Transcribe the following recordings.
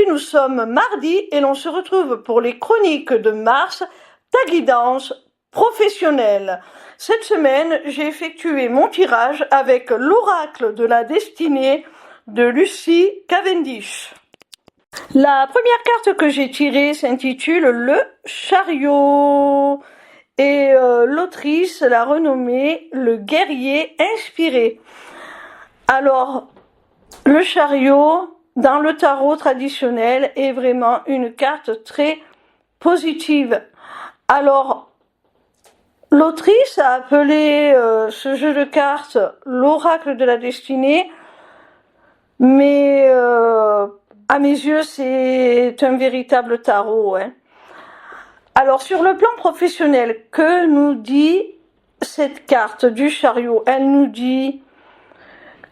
nous sommes mardi et l'on se retrouve pour les chroniques de Mars, ta guidance professionnelle. Cette semaine, j'ai effectué mon tirage avec l'oracle de la destinée de Lucy Cavendish. La première carte que j'ai tirée s'intitule Le Chariot et l'autrice l'a renommée Le Guerrier Inspiré. Alors, le chariot, dans le tarot traditionnel, est vraiment une carte très positive. Alors, l'autrice a appelé ce jeu de cartes l'oracle de la destinée, mais à mes yeux, c'est un véritable tarot. Alors, sur le plan professionnel, que nous dit cette carte du chariot? Elle nous dit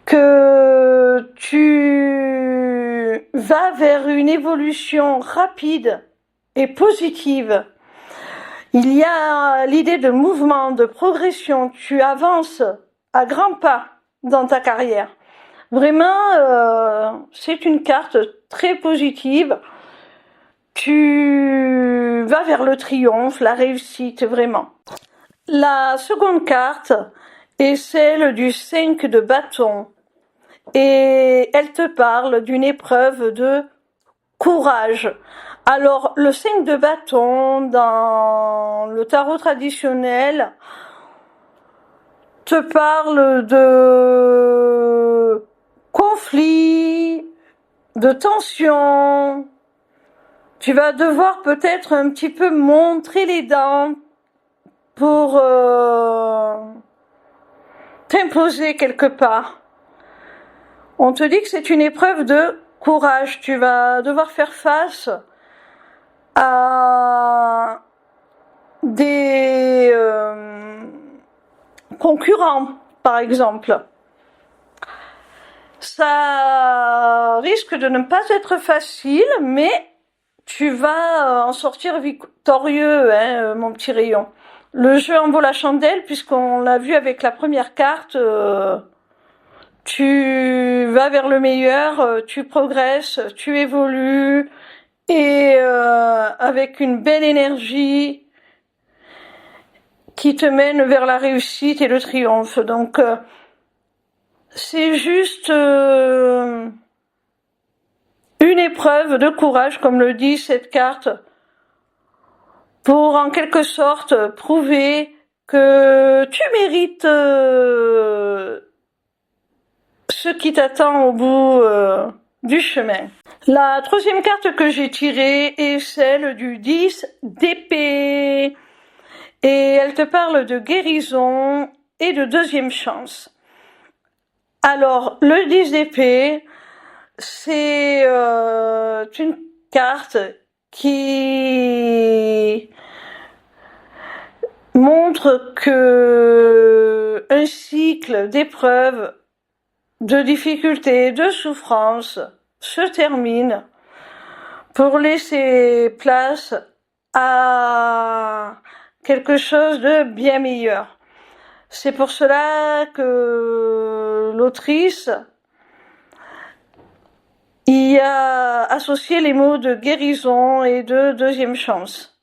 que tu vas vers une évolution rapide et positive. Il y a l'idée de mouvement, de progression. Tu avances à grands pas dans ta carrière. Vraiment, c'est une carte très positive. Tu vas vers le triomphe, la réussite, vraiment. La seconde carte est celle du 5 de bâton. Et elle te parle d'une épreuve de courage. Alors, le 5 de bâton, dans le tarot traditionnel, te parle de conflits, de tensions. Tu vas devoir peut-être un petit peu montrer les dents pour t'imposer quelque part. On te dit que c'est une épreuve de courage. Tu vas devoir faire face à des concurrents, par exemple. Ça risque de ne pas être facile, mais tu vas en sortir victorieux, mon petit rayon. Le jeu en vaut la chandelle, puisqu'on l'a vu avec la première carte. Tu vas vers le meilleur, tu progresses, tu évolues et avec une belle énergie qui te mène vers la réussite et le triomphe. Donc c'est juste une épreuve de courage, comme le dit cette carte, pour en quelque sorte prouver que tu mérites ce qui t'attend au bout du chemin. La troisième carte que j'ai tirée est celle du 10 d'épée. Et elle te parle de guérison et de deuxième chance. Alors, le 10 d'épée, c'est une carte qui montre que un cycle d'épreuves, de difficultés, de souffrances se termine pour laisser place à quelque chose de bien meilleur. C'est pour cela que l'autrice y a associé les mots de guérison et de deuxième chance.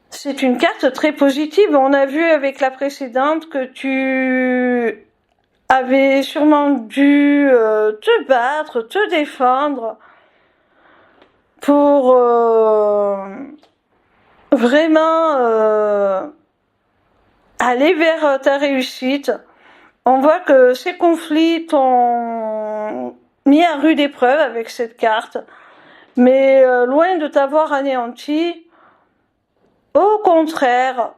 C'est une carte très positive. On a vu avec la précédente que tu avais sûrement dû te battre, te défendre pour vraiment aller vers ta réussite. On voit que ces conflits t'ont mis à rude épreuve avec cette carte, mais loin de t'avoir anéanti, au contraire,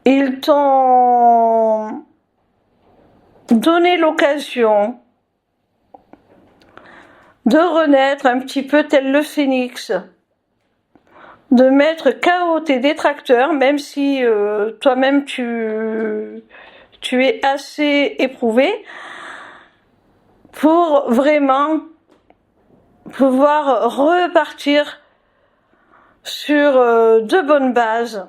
ils t'ont donné l'occasion de renaître un petit peu tel le phénix, de mettre KO tes détracteurs, même si toi-même tu es assez éprouvé, pour vraiment pouvoir repartir sur de bonnes bases.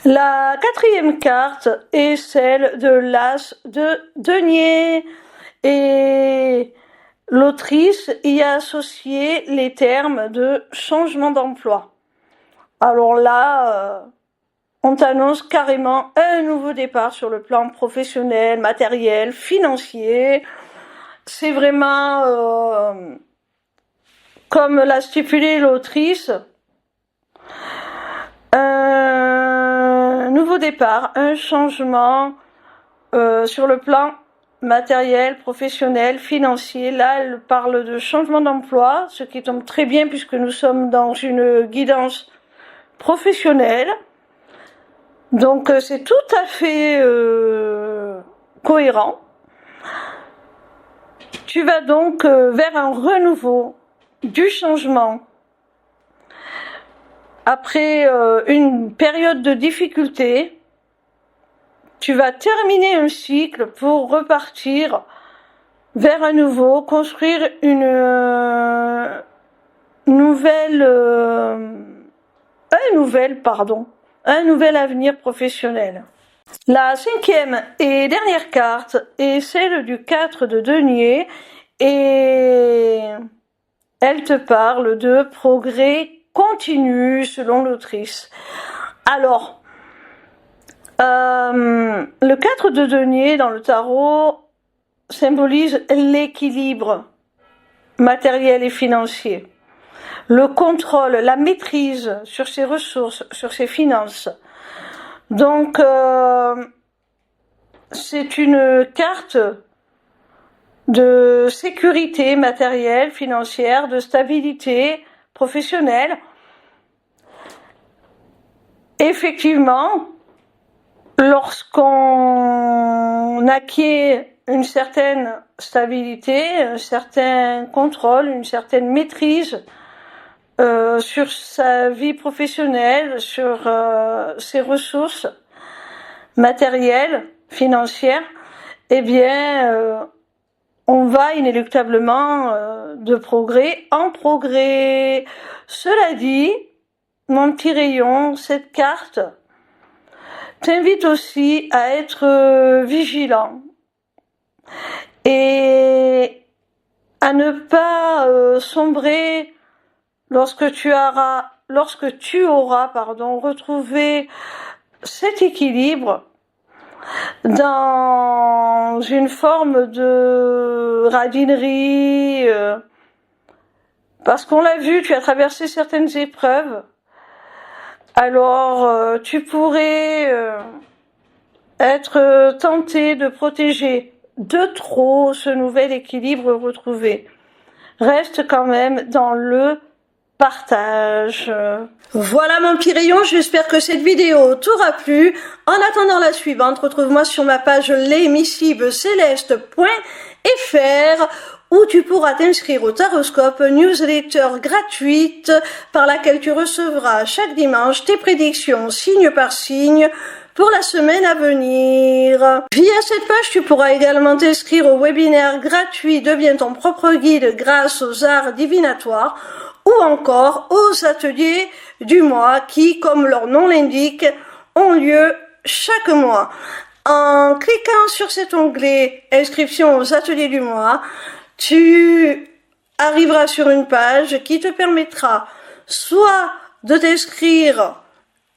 La quatrième carte est celle de l'As de denier et l'autrice y a associé les termes de changement d'emploi. Alors là, on t'annonce carrément un nouveau départ sur le plan professionnel, matériel, financier. C'est vraiment, comme l'a stipulé l'autrice, un nouveau départ, un changement sur le plan matériel, professionnel, financier. Là, elle parle de changement d'emploi, ce qui tombe très bien puisque nous sommes dans une guidance professionnelle. Donc c'est tout à fait cohérent. Tu vas donc vers un renouveau, du changement. Après une période de difficulté, tu vas terminer un cycle pour repartir vers un nouveau, construire un nouvel avenir professionnel. La cinquième et dernière carte est celle du 4 de denier et elle te parle de progrès continu selon l'autrice. Alors, le 4 de denier dans le tarot symbolise l'équilibre matériel et financier, le contrôle, la maîtrise sur ses ressources, sur ses finances. Donc, c'est une carte de sécurité matérielle, financière, de stabilité professionnelle. Effectivement, lorsqu'on acquiert une certaine stabilité, un certain contrôle, une certaine maîtrise sur sa vie professionnelle, sur ses ressources matérielles, financières, eh bien, on va inéluctablement de progrès en progrès. Cela dit, mon petit rayon, cette carte t'invite aussi à être vigilant et à ne pas sombrer lorsque tu auras retrouvé cet équilibre dans une forme de radinerie, parce qu'on l'a vu, tu as traversé certaines épreuves. Alors, tu pourrais être tenté de protéger de trop ce nouvel équilibre retrouvé. Reste quand même dans le partage. Voilà mon petit rayon, j'espère que cette vidéo t'aura plu. En attendant la suivante, retrouve-moi sur ma page lesmissibleceleste.fr où tu pourras t'inscrire au Taroscope, newsletter gratuite par laquelle tu recevras chaque dimanche tes prédictions signe par signe pour la semaine à venir. Via cette page, tu pourras également t'inscrire au webinaire gratuit Deviens ton propre guide grâce aux arts divinatoires ou encore aux ateliers du mois qui, comme leur nom l'indique, ont lieu chaque mois. En cliquant sur cet onglet Inscription aux ateliers du mois, tu arriveras sur une page qui te permettra soit de t'inscrire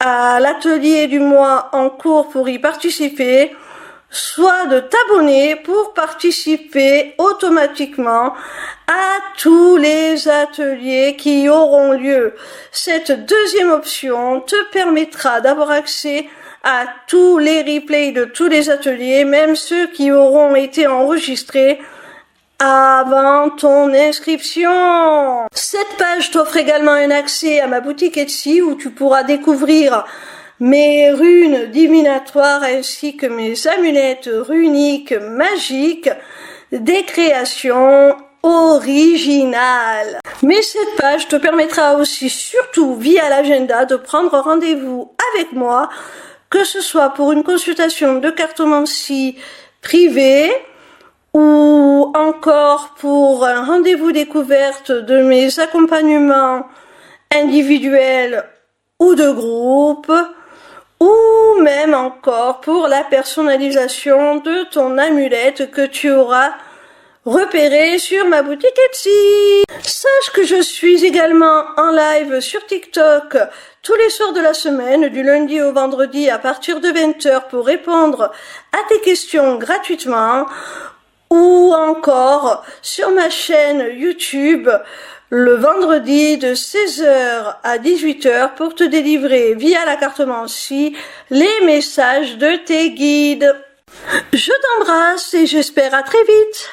à l'atelier du mois en cours pour y participer, soit de t'abonner pour participer automatiquement à tous les ateliers qui auront lieu. Cette deuxième option te permettra d'avoir accès à tous les replays de tous les ateliers, même ceux qui auront été enregistrés avant ton inscription. Cette page t'offre également un accès à ma boutique Etsy où tu pourras découvrir mes runes divinatoires ainsi que mes amulettes runiques magiques, des créations originales. Mais cette page te permettra aussi, surtout via l'agenda, de prendre rendez-vous avec moi, que ce soit pour une consultation de cartomancie privée ou encore pour un rendez-vous découverte de mes accompagnements individuels ou de groupe, ou même encore pour la personnalisation de ton amulette que tu auras repérer sur ma boutique Etsy. Sache que je suis également en live sur TikTok tous les soirs de la semaine, du lundi au vendredi à partir de 20h pour répondre à tes questions gratuitement, ou encore sur ma chaîne YouTube le vendredi de 16h à 18h pour te délivrer via la carte Mansi les messages de tes guides. Je t'embrasse et j'espère à très vite.